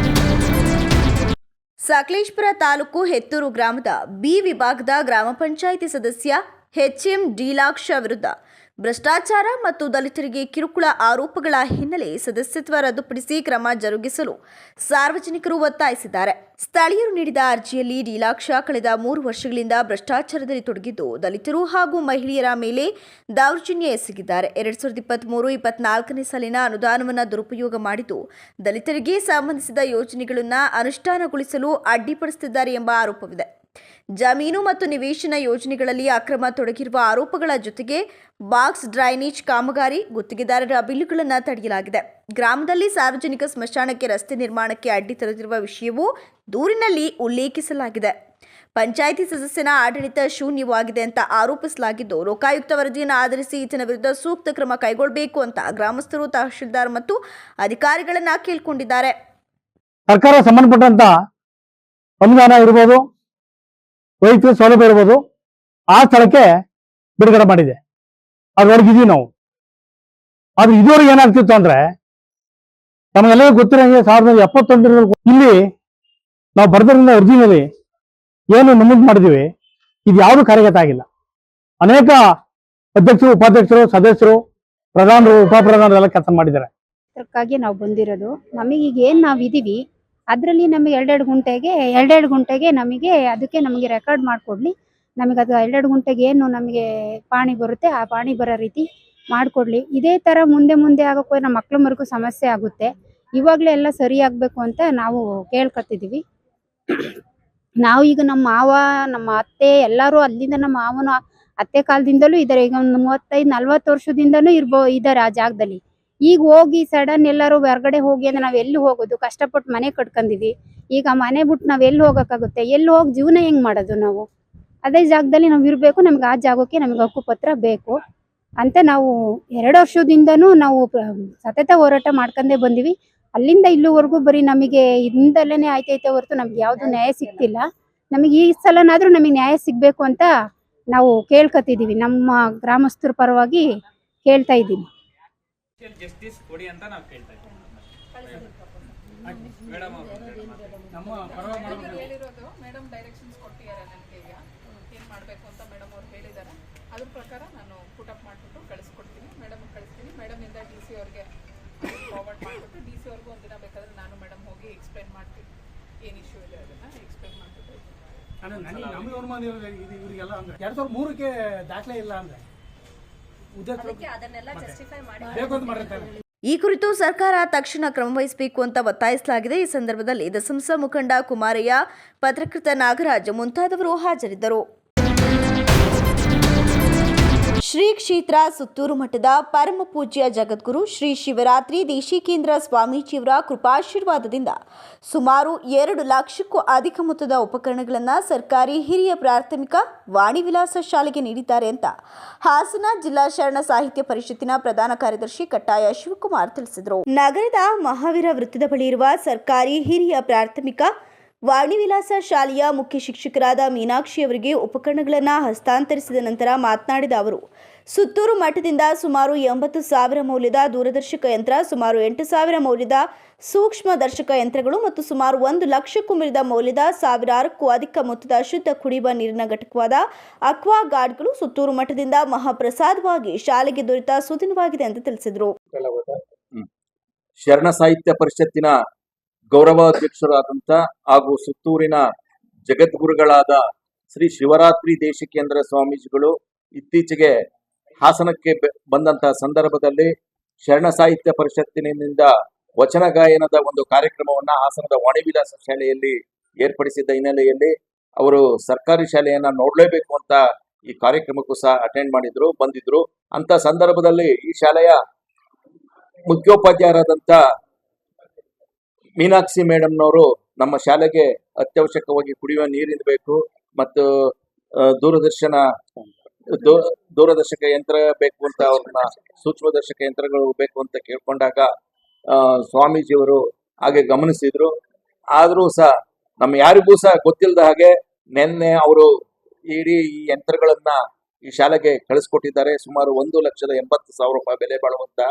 ಸಕಲೇಶಪುರ ತಾಲೂಕು ಹೆತ್ತೂರು ಗ್ರಾಮದ B ವಿಭಾಗದ ಗ್ರಾಮ ಪಂಚಾಯಿತಿ ಸದಸ್ಯ HM ಡೀಲಾಕ್ಷ ವಿರುದ್ಧ ಭ್ರಷ್ಟಾಚಾರ ಮತ್ತು ದಲಿತರಿಗೆ ಕಿರುಕುಳ ಆರೋಪಗಳ ಹಿನ್ನೆಲೆ ಸದಸ್ಯತ್ವ ರದ್ದುಪಡಿಸಿ ಕ್ರಮ ಜರುಗಿಸಲು ಸಾರ್ವಜನಿಕರು ಒತ್ತಾಯಿಸಿದ್ದಾರೆ. ಸ್ಥಳೀಯರು ನೀಡಿದ ಅರ್ಜಿಯಲ್ಲಿ ಡಿಲಾಕ್ಷ ಕಳೆದ 3 ವರ್ಷಗಳಿಂದ ಭ್ರಷ್ಟಾಚಾರದಲ್ಲಿ ತೊಡಗಿದ್ದು ದಲಿತರು ಹಾಗೂ ಮಹಿಳೆಯರ ಮೇಲೆ ದೌರ್ಜನ್ಯ ಎಸಗಿದ್ದಾರೆ. 2023-24ನೇ ಸಾಲಿನ ಅನುದಾನವನ್ನು ದುರುಪಯೋಗ ಮಾಡಿದ್ದು ದಲಿತರಿಗೆ ಸಂಬಂಧಿಸಿದ ಯೋಜನೆಗಳನ್ನು ಅನುಷ್ಠಾನಗೊಳಿಸಲು ಅಡ್ಡಿಪಡಿಸುತ್ತಿದ್ದಾರೆ ಎಂಬ ಆರೋಪವಿದೆ. ಜಮೀನು ಮತ್ತು ನಿವೇಶನ ಯೋಜನೆಗಳಲ್ಲಿ ಅಕ್ರಮ ತೊಡಗಿರುವ ಆರೋಪಗಳ ಜೊತೆಗೆ ಬಾಕ್ಸ್ ಡ್ರೈನೇಜ್ ಕಾಮಗಾರಿ, ಗುತ್ತಿಗೆದಾರರ ಬಿಲ್ಲುಗಳನ್ನು ತಡೆಯಲಾಗಿದೆ. ಗ್ರಾಮದಲ್ಲಿ ಸಾರ್ವಜನಿಕ ಸ್ಮಶಾನಕ್ಕೆ ರಸ್ತೆ ನಿರ್ಮಾಣಕ್ಕೆ ಅಡ್ಡಿ ತರುತ್ತಿರುವ ವಿಷಯವೂ ದೂರಿನಲ್ಲಿ ಉಲ್ಲೇಖಿಸಲಾಗಿದೆ. ಪಂಚಾಯಿತಿ ಸದಸ್ಯನ ಆಡಳಿತ ಶೂನ್ಯವಾಗಿದೆ ಅಂತ ಆರೋಪಿಸಲಾಗಿದ್ದು, ಲೋಕಾಯುಕ್ತ ವರದಿಯನ್ನು ಆಧರಿಸಿ ಈತನ ವಿರುದ್ಧ ಸೂಕ್ತ ಕ್ರಮ ಕೈಗೊಳ್ಳಬೇಕು ಅಂತ ಗ್ರಾಮಸ್ಥರು ತಹಶೀಲ್ದಾರ್ ಮತ್ತು ಅಧಿಕಾರಿಗಳನ್ನ ಕೇಳಿಕೊಂಡಿದ್ದಾರೆ. ಸರ್ಕಾರ ಸಂಬಂಧಪಟ್ಟಂತ ಅನುದಾನ ಇರ್ಬೋದು, ವೈದ್ಯಕೀಯ ಸೌಲಭ್ಯ ಇರ್ಬೋದು, ಆ ಸ್ಥಳಕ್ಕೆ ಬಿಡುಗಡೆ ಮಾಡಿದೆ. ಅದ್ರೊಳಗಿದೀವಿ ನಾವು. ಆದ್ರೆ ಇದುವರೆಗೆ ಏನಾಗ್ತಿತ್ತು ಅಂದ್ರೆ, ನಮಗೆಲ್ಲರಿಗೂ ಗೊತ್ತಿರೋಂಗೆ 1971 ಇಲ್ಲಿ ನಾವು ಬರೆದ್ರಿಂದ ಅರ್ಜಿನಲ್ಲಿ ಏನು ನಮೂದು ಮಾಡಿದೀವಿ, ಇದು ಯಾವುದು ಕಾರ್ಯಗತ ಆಗಿಲ್ಲ. ಅನೇಕ ಅಧ್ಯಕ್ಷರು, ಉಪಾಧ್ಯಕ್ಷರು, ಸದಸ್ಯರು, ಪ್ರಧಾನರು, ಉಪಪ್ರಧಾನರೆಲ್ಲ ಕೆಲಸ ಮಾಡಿದ್ದಾರೆ. ಅದಕ್ಕಾಗಿ ನಾವು ಬಂದಿರೋದು. ನಮಗೆ ಈಗ ಏನು ನಾವು ಇದೀವಿ ಅದರಲ್ಲಿ ನಮಗೆ ಎರಡೆರಡು ಗುಂಟೆಗೆ ನಮಗೆ ರೆಕಾರ್ಡ್ ಮಾಡಿಕೊಡ್ಲಿ. ನಮಗೆ ಅದು 2 ಗುಂಟೆಗೆ ಏನು ನಮಗೆ ಪಾಣಿ ಬರುತ್ತೆ ಆ ಪಾಣಿ ಬರೋ ರೀತಿ ಮಾಡಿಕೊಡ್ಲಿ. ಇದೇ ಥರ ಮುಂದೆ ಆಗೋಕ್ಕೆ ನಮ್ಮ ಮಕ್ಳ ಮರಿಗೂ ಸಮಸ್ಯೆ ಆಗುತ್ತೆ. ಇವಾಗಲೇ ಎಲ್ಲ ಸರಿ ಆಗಬೇಕು ಅಂತ ನಾವು ಕೇಳ್ಕೊತಿದ್ದೀವಿ. ನಾವು ಈಗ ನಮ್ಮ ಮಾವ, ನಮ್ಮ ಅತ್ತೆ ಎಲ್ಲರೂ ಅಲ್ಲಿಂದ, ನಮ್ಮ ಮಾವನ ಅತ್ತೆ ಕಾಲದಿಂದಲೂ ಇದ್ದಾರೆ. ಈಗ ಒಂದು 35-40 ವರ್ಷದಿಂದನೂ ಇದ್ದಾರೆ ಆ ಜಾಗದಲ್ಲಿ. ಈಗ ಹೋಗಿ ಸಡನ್ ಎಲ್ಲರೂ ಹೊರಗಡೆ ಹೋಗಿ ಅಂದ್ರೆ ನಾವು ಎಲ್ಲಿ ಹೋಗೋದು? ಕಷ್ಟಪಟ್ಟು ಮನೆ ಕಟ್ಕೊಂಡಿವಿ. ಈಗ ಮನೆ ಬಿಟ್ಟು ನಾವು ಎಲ್ಲಿ ಹೋಗೋಕ್ಕಾಗುತ್ತೆ? ಎಲ್ಲಿ ಹೋಗಿ ಜೀವನ ಹೆಂಗೆ ಮಾಡೋದು ನಾವು? ಅದೇ ಜಾಗದಲ್ಲಿ ನಾವು ಇರಬೇಕು. ನಮ್ಗೆ ಆ ಜಾಗಕ್ಕೆ ನಮಗೆ ಹಕ್ಕುಪತ್ರ ಬೇಕು ಅಂತ ನಾವು 2 ವರ್ಷದಿಂದನೂ ನಾವು ಸತತ ಹೋರಾಟ ಮಾಡ್ಕೊಂಡೇ ಬಂದಿವಿ. ಅಲ್ಲಿಂದ ಇಲ್ಲಿವರೆಗೂ ಬರೀ ನಮಗೆ ಇಂದಲೇ ಆಯ್ತೈತೆ ಹೊರತು ನಮ್ಗೆ ಯಾವುದು ನ್ಯಾಯ ಸಿಗ್ತಿಲ್ಲ. ನಮಗೆ ಈ ಸಲನಾದರೂ ನಮಗೆ ನ್ಯಾಯ ಸಿಗಬೇಕು ಅಂತ ನಾವು ಕೇಳ್ಕೊತಿದ್ದೀವಿ. ನಮ್ಮ ಗ್ರಾಮಸ್ಥರ ಪರವಾಗಿ ಕೇಳ್ತಾ ಇದ್ದೀವಿ. ಜಸ್ಟಿಸ್ ಕೊಡಿ ಅಂತ ನಾವು ಕೇಳ್ತಾ ಇದ್ದೀವಿ. ಮೇಡಮ್ ನಮ್ಮ ಪರವಾಗಿ ಹೇಳಿರೋದು ಮೇಡಮ್ ಡೈರೆಕ್ಷನ್ಸ್ ಕೊಟ್ಟಿದ್ದಾರೆ ನನಗೆ. ಈಗ ಏನು ಮಾಡಬೇಕು ಅಂತ ಮೇಡಮ್ ಅವ್ರು ಹೇಳಿದ್ದಾರೆ. ಅದ್ರ ಪ್ರಕಾರ ನಾನು ಪುಟಪ್ ಮಾಡಿಬಿಟ್ಟು ಕಳಿಸ್ಕೊಡ್ತೀನಿ, ಮೇಡಮ್ ಕಳಿಸ್ತೀನಿ. ಮೇಡಮಿಂದ DC ಅವ್ರಿಗೆ ಫಾರ್ವರ್ಡ್ ಮಾಡಿಬಿಟ್ಟು DC ಅವ್ರಿಗೂ ಒಂದಿನ ಬೇಕಾದ್ರೆ ನಾನು ಮೇಡಮ್ ಹೋಗಿ ಎಕ್ಸ್ಪ್ಲೈನ್ ಮಾಡ್ತೀನಿ. ಏನು ಇಶ್ಯೂ ಇದೆ ಅದನ್ನು ಎಕ್ಸ್ಪ್ಲೈನ್ ಮಾಡಿಬಿಟ್ಟು ನಮಗೆ ಅನುಮಾನ ಇರೋದು ಇವರಿಗೆಲ್ಲ ಅಂದ್ರೆ 2003ಕ್ಕೆ ದಾಖಲೆ ಇಲ್ಲ ಅಂದ್ರೆ ಈ ಕುರಿತು ಸರ್ಕಾರ ತಕ್ಷಣ ಕ್ರಮ ವಹಿಸಬೇಕು ಅಂತ ಒತ್ತಾಯಿಸಲಾಗಿದೆ. ಈ ಸಂದರ್ಭದಲ್ಲಿ ದಸಂಸ ಮುಖಂಡ ಕುಮಾರಯ್ಯ, ಪತ್ರಕರ್ತ ನಾಗರಾಜ್ ಮುಂತಾದವರು ಹಾಜರಿದ್ದರು. ಶ್ರೀ ಕ್ಷೇತ್ರ ಸುತ್ತೂರು ಮಠದ ಪರಮ ಪೂಜ್ಯ ಜಗದ್ಗುರು ಶ್ರೀ ಶಿವರಾತ್ರಿ ದೇಶಿಕೇಂದ್ರ ಸ್ವಾಮೀಜಿಯವರ ಕೃಪಾಶೀರ್ವಾದದಿಂದ ಸುಮಾರು 2 ಲಕ್ಷಕ್ಕೂ ಅಧಿಕ ಮೊತ್ತದ ಉಪಕರಣಗಳನ್ನು ಸರ್ಕಾರಿ ಹಿರಿಯ ಪ್ರಾಥಮಿಕ ವಾಣಿವಿಲಾಸ ಶಾಲೆಗೆ ನೀಡಿದ್ದಾರೆ ಅಂತ ಹಾಸನ ಜಿಲ್ಲಾ ಶರಣ ಸಾಹಿತ್ಯ ಪರಿಷತ್ತಿನ ಪ್ರಧಾನ ಕಾರ್ಯದರ್ಶಿ ಕಟ್ಟಾಯ ಶಿವಕುಮಾರ್ ತಿಳಿಸಿದರು. ನಗರದ ಮಹಾವೀರ ವೃತ್ತದ ಬಳಿ ಇರುವ ಸರ್ಕಾರಿ ಹಿರಿಯ ಪ್ರಾಥಮಿಕ ವಾಣಿವಿಲಾಸ ಶಾಲೆಯ ಮುಖ್ಯ ಶಿಕ್ಷಕರಾದ ಮೀನಾಕ್ಷಿ ಅವರಿಗೆ ಉಪಕರಣಗಳನ್ನು ಹಸ್ತಾಂತರಿಸಿದ ನಂತರ ಮಾತನಾಡಿದ ಅವರು, ಸುತ್ತೂರು ಮಠದಿಂದ ಸುಮಾರು 80,000 ಮೌಲ್ಯದ ದೂರದರ್ಶಕ ಯಂತ್ರ, ಸುಮಾರು 8,000 ಮೌಲ್ಯದ ಸೂಕ್ಷ್ಮ ದರ್ಶಕ ಯಂತ್ರಗಳು ಮತ್ತು ಸುಮಾರು 1 ಲಕ್ಷಕ್ಕೂ ಮೀರಿದ ಮೌಲ್ಯದ 1000ಕ್ಕೂ ಅಧಿಕ ಮೊತ್ತದ ಶುದ್ಧ ಕುಡಿಯುವ ನೀರಿನ ಘಟಕವಾದ ಅಕ್ವಾ ಗಾರ್ಡ್ಗಳು ಸುತ್ತೂರು ಮಠದಿಂದ ಮಹಾಪ್ರಸಾದವಾಗಿ ಶಾಲೆಗೆ ದೊರೆತ ಸುದಿನವಾಗಿದೆ ಅಂತ ತಿಳಿಸಿದರು. ಶರಣ ಸಾಹಿತ್ಯ ಪರಿಷತ್ತಿನ ಗೌರವಾಧ್ಯಕ್ಷರಾದಂಥ ಹಾಗೂ ಸುತ್ತೂರಿನ ಜಗದ್ಗುರುಗಳಾದ ಶ್ರೀ ಶಿವರಾತ್ರಿ ದೇಶಿಕೇಂದ್ರ ಸ್ವಾಮೀಜಿಗಳು ಇತ್ತೀಚೆಗೆ ಹಾಸನಕ್ಕೆ ಬಂದಂತಹ ಸಂದರ್ಭದಲ್ಲಿ ಶರಣ ಸಾಹಿತ್ಯ ಪರಿಷತ್ತಿನಿಂದ ವಚನ ಗಾಯನದ ಒಂದು ಕಾರ್ಯಕ್ರಮವನ್ನ ಹಾಸನದ ವಾಣಿವಿಲಾಸ ಶಾಲೆಯಲ್ಲಿ ಏರ್ಪಡಿಸಿದ್ದ ಹಿನ್ನೆಲೆಯಲ್ಲಿ ಅವರು ಸರ್ಕಾರಿ ಶಾಲೆಯನ್ನ ನೋಡ್ಲೇಬೇಕು ಅಂತ ಈ ಕಾರ್ಯಕ್ರಮಕ್ಕೂ ಸಹ ಅಟೆಂಡ್ ಬಂದಿದ್ರು. ಅಂತ ಸಂದರ್ಭದಲ್ಲಿ ಈ ಶಾಲೆಯ ಮುಖ್ಯೋಪಾಧ್ಯಾಯರಾದಂಥ ಮೀನಾಕ್ಷಿ ಮೇಡಮ್ನವರು ನಮ್ಮ ಶಾಲೆಗೆ ಅತ್ಯವಶ್ಯಕವಾಗಿ ಕುಡಿಯುವ ನೀರಿನ ಬೇಕು ಮತ್ತು ದೂರದರ್ಶಕ ಯಂತ್ರ ಬೇಕು ಅಂತ ಅವ್ರನ್ನ ಸೂಕ್ಷ್ಮದರ್ಶಕ ಯಂತ್ರಗಳು ಬೇಕು ಅಂತ ಕೇಳ್ಕೊಂಡಾಗ ಸ್ವಾಮೀಜಿಯವರು ಹಾಗೆ ಗಮನಿಸಿದ್ರು. ಆದರೂ ಸಹ ನಮ್ಮ ಯಾರಿಗೂ ಸಹ ಗೊತ್ತಿಲ್ಲದ ಹಾಗೆ ನಿನ್ನೆ ಅವರು ಇಡೀ ಈ ಯಂತ್ರಗಳನ್ನ ಈ ಶಾಲೆಗೆ ಕಳಿಸ್ಕೊಟ್ಟಿದ್ದಾರೆ. ಸುಮಾರು 1,80,000 ರೂಪಾಯಿ ಬೆಲೆ ಬಾಳುವಂತಹ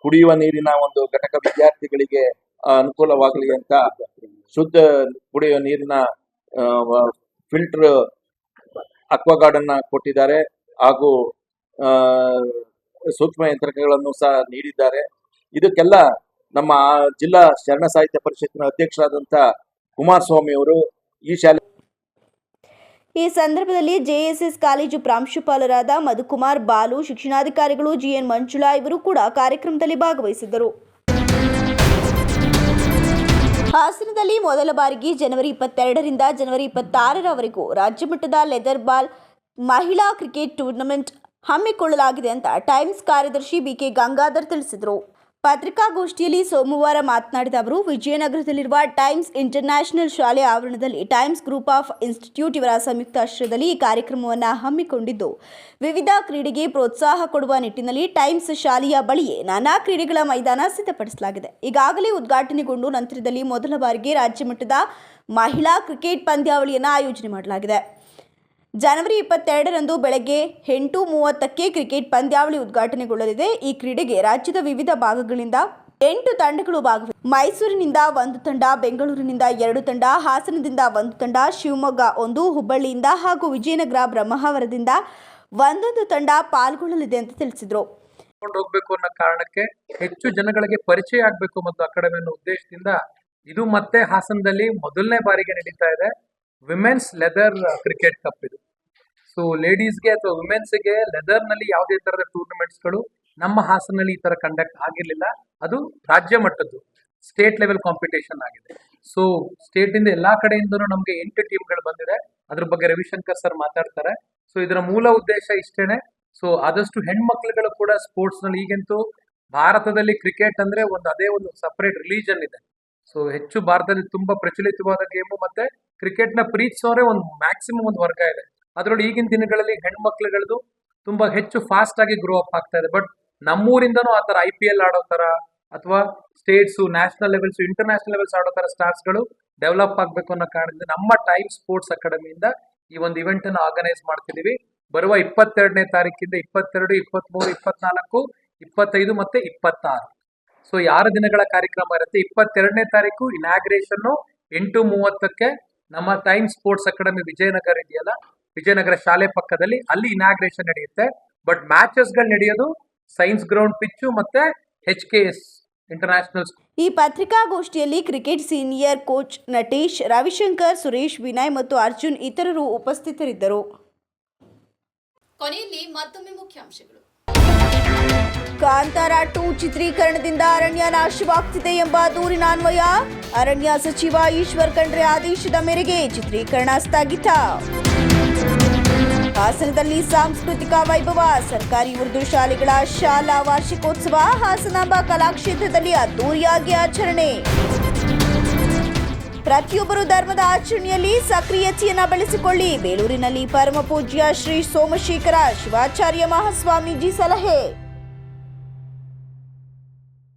ಕುಡಿಯುವ ನೀರಿನ ಒಂದು ಘಟಕ ವಿದ್ಯಾರ್ಥಿಗಳಿಗೆ ಅನುಕೂಲವಾಗಲಿ ಅಂತ ಶುದ್ಧ ಕುಡಿಯುವ ನೀರಿನ ಫಿಲ್ಟರ್ ಅಕ್ವಾಗಾರ್ಡ್ ಅನ್ನ ಕೊಟ್ಟಿದ್ದಾರೆ. ಹಾಗೂ ಸೂಕ್ಷ್ಮ ಯಂತ್ರಗಳನ್ನು ಸಹ ನೀಡಿದ್ದಾರೆ. ಇದಕ್ಕೆಲ್ಲ ನಮ್ಮ ಜಿಲ್ಲಾ ಶರಣ ಸಾಹಿತ್ಯ ಪರಿಷತ್ತಿನ ಅಧ್ಯಕ್ಷರಾದಂಥ ಕುಮಾರಸ್ವಾಮಿ ಅವರು ಈ ಶಾಲೆ ಈ ಸಂದರ್ಭದಲ್ಲಿ ಜೆಎಸ್ಎಸ್ ಕಾಲೇಜು ಪ್ರಾಂಶುಪಾಲರಾದ ಮಧುಕುಮಾರ್, ಬಾಲು, ಶಿಕ್ಷಣಾಧಿಕಾರಿಗಳು ಜಿಎನ್ ಮಂಜುಳಾ ಇವರು ಕೂಡ ಕಾರ್ಯಕ್ರಮದಲ್ಲಿ ಭಾಗವಹಿಸಿದ್ದರು. ಹಾಸನದಲ್ಲಿ ಮೊದಲ ಬಾರಿಗೆ ಜನವರಿ 22ರಿಂದ ಜನವರಿ 26ರವರೆಗೂ ರಾಜ್ಯಮಟ್ಟದ ಲೆದರ್ ಬಾಲ್ ಮಹಿಳಾ ಕ್ರಿಕೆಟ್ ಟೂರ್ನಮೆಂಟ್ ಹಮ್ಮಿಕೊಳ್ಳಲಾಗಿದೆ ಅಂತ ಟೈಮ್ಸ್ ಕಾರ್ಯದರ್ಶಿ ಬಿಕೆ ಗಂಗಾಧರ್ ತಿಳಿಸಿದರು. ಪತ್ರಿಕಾಗೋಷ್ಠಿಯಲ್ಲಿ ಸೋಮವಾರ ಮಾತನಾಡಿದ ಅವರು, ವಿಜಯನಗರದಲ್ಲಿರುವ ಟೈಮ್ಸ್ ಇಂಟರ್ನ್ಯಾಷನಲ್ ಶಾಲೆ ಆವರಣದಲ್ಲಿ ಟೈಮ್ಸ್ ಗ್ರೂಪ್ ಆಫ್ ಇನ್ಸ್ಟಿಟ್ಯೂಟ್ ಇವರ ಸಂಯುಕ್ತಾಶ್ರಯದಲ್ಲಿ ಈ ಕಾರ್ಯಕ್ರಮವನ್ನು ಹಮ್ಮಿಕೊಂಡಿದ್ದು, ವಿವಿಧ ಕ್ರೀಡೆಗೆ ಪ್ರೋತ್ಸಾಹ ಕೊಡುವ ನಿಟ್ಟಿನಲ್ಲಿ ಟೈಮ್ಸ್ ಶಾಲೆಯ ಬಳಿಯೇ ನಾನಾ ಕ್ರೀಡೆಗಳ ಮೈದಾನ ಸಿದ್ಧಪಡಿಸಲಾಗಿದೆ. ಈಗಾಗಲೇ ಉದ್ಘಾಟನೆಗೊಂಡು ನಂತರದಲ್ಲಿ ಮೊದಲ ಬಾರಿಗೆ ರಾಜ್ಯ ಮಟ್ಟದ ಮಹಿಳಾ ಕ್ರಿಕೆಟ್ ಪಂದ್ಯಾವಳಿಯನ್ನು ಆಯೋಜನೆ ಮಾಡಲಾಗಿದೆ. ಜನವರಿ 22ರಂದು ಬೆಳಗ್ಗೆ 8:30ಕ್ಕೆ ಕ್ರಿಕೆಟ್ ಪಂದ್ಯಾವಳಿ ಉದ್ಘಾಟನೆಗೊಳ್ಳಲಿದೆ. ಈ ಕ್ರೀಡೆಗೆ ರಾಜ್ಯದ ವಿವಿಧ ಭಾಗಗಳಿಂದ 8 ತಂಡಗಳು ಭಾಗವಹಿಸಿವೆ. ಮೈಸೂರಿನಿಂದ 1 ತಂಡ, ಬೆಂಗಳೂರಿನಿಂದ 2 ತಂಡ, ಹಾಸನದಿಂದ 1 ತಂಡ, ಶಿವಮೊಗ್ಗ 1, ಹುಬ್ಬಳ್ಳಿಯಿಂದ ಹಾಗೂ ವಿಜಯನಗರ, ಬ್ರಹ್ಮಾವರದಿಂದ 1 ತಂಡ ಪಾಲ್ಗೊಳ್ಳಲಿದೆ ಅಂತ ತಿಳಿಸಿದರು. ಹೋಗ್ಬೇಕು ಅನ್ನೋ ಕಾರಣಕ್ಕೆ ಹೆಚ್ಚು ಜನಗಳಿಗೆ ಪರಿಚಯ ಆಗಬೇಕು ಮತ್ತು ಅಕಾಡೆಮಿ ಅನ್ನೋ ಉದ್ದೇಶದಿಂದ ಇದು ಮತ್ತೆ ಹಾಸನದಲ್ಲಿ ಮೊದಲನೇ ಬಾರಿಗೆ ನಡೀತಾ ಇದೆ. ವಿಮೆನ್ಸ್ ಲೆದರ್ ಕ್ರಿಕೆಟ್ ಕಪ್ ಇದು. ಸೊ ಲೇಡೀಸ್ಗೆ ಅಥವಾ ವಿಮೆನ್ಸ್ಗೆ ಲೆದರ್ನಲ್ಲಿ ಯಾವುದೇ ತರದ ಟೂರ್ನಮೆಂಟ್ಸ್ಗಳು ನಮ್ಮ ಹಾಸನಲ್ಲಿ ಈ ತರ ಕಂಡಕ್ಟ್ ಆಗಿರಲಿಲ್ಲ. ಅದು ರಾಜ್ಯ ಮಟ್ಟದ್ದು ಸ್ಟೇಟ್ ಲೆವೆಲ್ ಕಾಂಪಿಟೇಷನ್ ಆಗಿದೆ. ಸೊ ಸ್ಟೇಟ್ ಇಂದ ಎಲ್ಲಾ ಕಡೆಯಿಂದನೂ ನಮಗೆ 8 ಟೀಮ್ಗಳು ಬಂದಿದೆ. ಅದ್ರ ಬಗ್ಗೆ ರವಿಶಂಕರ್ ಸರ್ ಮಾತಾಡ್ತಾರೆ. ಸೊ ಇದರ ಮೂಲ ಉದ್ದೇಶ ಇಷ್ಟೇನೆ. ಸೊ ಆದಷ್ಟು ಹೆಣ್ಮಕ್ಳುಗಳು ಕೂಡ ಸ್ಪೋರ್ಟ್ಸ್ ನಲ್ಲಿ, ಈಗಂತೂ ಭಾರತದಲ್ಲಿ ಕ್ರಿಕೆಟ್ ಅಂದ್ರೆ ಅದೇ ಒಂದು ಸಪರೇಟ್ ರಿಲಿಜನ್ ಇದೆ. ಸೊ ಹೆಚ್ಚು ಭಾರತದಲ್ಲಿ ತುಂಬಾ ಪ್ರಚಲಿತವಾದ ಗೇಮು. ಮತ್ತೆ ಕ್ರಿಕೆಟ್ ನ ಪ್ರೀತಿಸೋರೆ ಒಂದು ಮ್ಯಾಕ್ಸಿಮಮ್ ಒಂದು ವರ್ಗ ಇದೆ. ಅದರೊಳಗೆ ಈಗಿನ ದಿನಗಳಲ್ಲಿ ಹೆಣ್ಮಕ್ಳುಗಳದು ತುಂಬಾ ಹೆಚ್ಚು ಫಾಸ್ಟ್ ಆಗಿ ಗ್ರೋ ಅಪ್ ಆಗ್ತಾ ಇದೆ. ಬಟ್ ನಮ್ಮೂರಿಂದನೂ ಆ ತರ IPL ಆಡೋ ತರ ಅಥವಾ States, national levels, international levels ಆಡೋ ತರ ಸ್ಟಾರ್ಸ್ ಗಳು ಡೆವಲಪ್ ಆಗ್ಬೇಕು ಅನ್ನೋ ಕಾರಣದಿಂದ ನಮ್ಮ ಟೈಮ್ ಸ್ಪೋರ್ಟ್ಸ್ ಅಕಾಡೆಮಿಯಿಂದ ಈ ಒಂದು ಇವೆಂಟ್ ಅನ್ನು ಆರ್ಗನೈಸ್ ಮಾಡ್ತಿದೀವಿ. ಬರುವ 22ನೇ ತಾರೀಕಿಂದ 22, 23, 24, 25 ಮತ್ತೆ 26. ಸೊ 6 ದಿನಗಳ ಕಾರ್ಯಕ್ರಮ ಇರುತ್ತೆ. 22ನೇ ತಾರೀಕು ಇನಾಗ್ರೇಷನ್ 8:30ಕ್ಕೆ ನಮ್ಮ ಟೈಮ್ ಸ್ಪೋರ್ಟ್ಸ್ ಅಕಾಡೆಮಿ ವಿಜಯನಗರ ಇದೆಯಲ್ಲ, ವಿಜಯನಗರ ಶಾಲೆ ಪಕ್ಕದಲ್ಲಿ ಅಲ್ಲಿ ಇನಾಗ್ರೇಷನ್ ನಡೆಯುತ್ತೆ. ಬಟ್ ಮ್ಯಾಚಸ್ ಗಳು ನಡೆಯೋದು ಸೈನ್ಸ್ ಗ್ರೌಂಡ್ ಪಿಚ್ಚು ಮತ್ತೆ HKS ಇಂಟರ್ನ್ಯಾಷನಲ್. ಈ ಪತ್ರಿಕಾಗೋಷ್ಠಿಯಲ್ಲಿ cricket senior coach Natesh, Ravishankar, Suresh, Vinay ಮತ್ತು ಅರ್ಜುನ್ ಇತರರು ಉಪಸ್ಥಿತರಿದ್ದರು. ಕೊನೆಯಲ್ಲಿ ಮತ್ತೊಮ್ಮೆ ಮುಖ್ಯಾಂಶಗಳು. ಕಾಂತಾರ 2 ಚಿತ್ರೀಕರಣದಿಂದ ಅರಣ್ಯ ನಾಶವಾಗ್ತಿದೆ ಎಂಬ ದೂರಿನ ಅನ್ವಯ ಅರಣ್ಯ ಸಚಿವ ಈಶ್ವರ್ ಖಂಡ್ರೆ ಆದೇಶದ ಮೇರೆಗೆ ಚಿತ್ರೀಕರಣ ಸ್ಥಗಿತ. ಹಾಸನದಲ್ಲಿ ಸಾಂಸ್ಕೃತಿಕ ವೈಭವ, ಸರ್ಕಾರಿ ಉರ್ದು ಶಾಲೆಗಳ ಶಾಲಾ ವಾರ್ಷಿಕೋತ್ಸವ, ಹಾಸನಾಂಬ ಕಲಾಕ್ಷೇತ್ರದಲ್ಲಿ ಅದ್ದೂರಿಯಾಗಿ ಆಚರಣೆ. ಪ್ರತಿಯೊಬ್ಬರು ಧರ್ಮದ ಆಚರಣೆಯಲ್ಲಿ ಸಕ್ರಿಯತೆಯನ್ನು ಬೆಳೆಸಿಕೊಳ್ಳಿ, ಬೇಲೂರಿನಲ್ಲಿ ಪರಮ ಪೂಜ್ಯ ಶ್ರೀ ಸೋಮಶೇಖರ ಶಿವಾಚಾರ್ಯ ಮಹಾಸ್ವಾಮೀಜಿ ಸಲಹೆ.